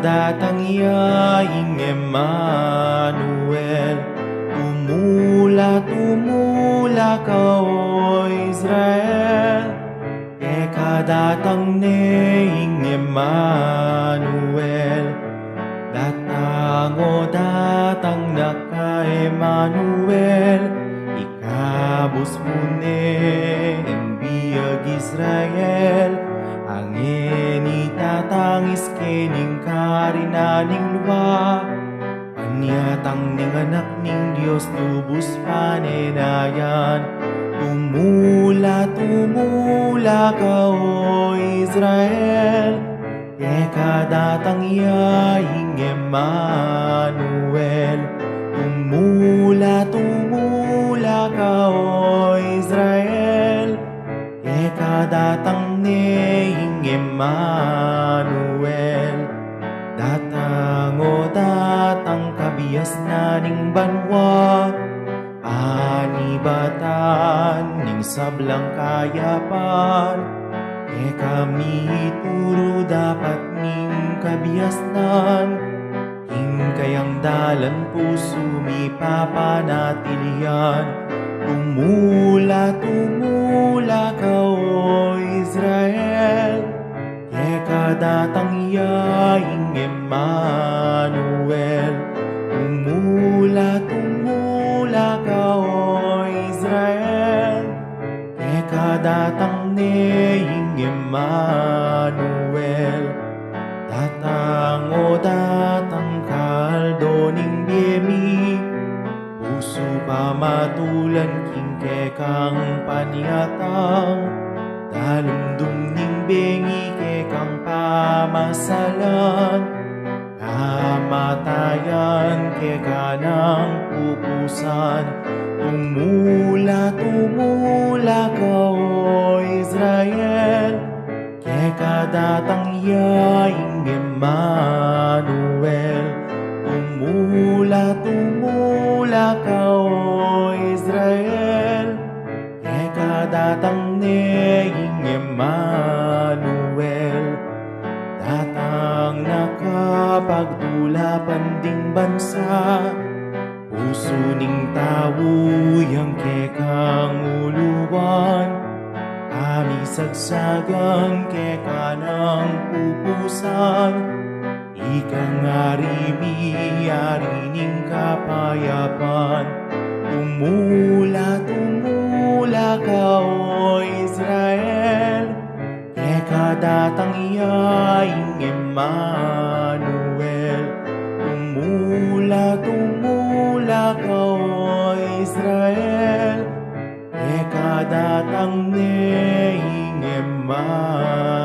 datang yaing Emmanuel, tumula ka o Israel. Datang neing Emmanuel, datang o datang na ka Emmanuel, ikabos mo ne embiyag Israel. Angin itatangis kening karinaning luwa, anyatang ning anak ning Diyos tubos panenayan. Tumula ka o Israel, datang yaing Emmanuel. Tumula ka o Israel, datang neing Emmanuel. Datang o datang kabias na ning banwa, anibatan ning sablang kayapan. Kami turo dapat ning kabiasnan, king kayang dalan puso mi papanatilian. Tumula ka o Israel, datang yaing Emmanuel. Tumula ka o Israel, datang neing Emmanuel. Datang o datang kaldo ning biyemi, puso pamatulan king kekang paniatang. Dalumdum ning bengi kekang pamasalan, kamatayan kekanang pupusan. Tumula ka o Israel, datang yaing Emmanuel. Tumula ka o Israel, datang neing Emmanuel. Datang nakapagdulapan ding bansa, puso ning tawo yang kekang uluwan. Kami sagsagang kekanang pupusan, ikang ari ning kapayapan. Tumula ka o Israel, datang yaing Emmanuel. Tumula ka o Israel, datang neing Emmanuel.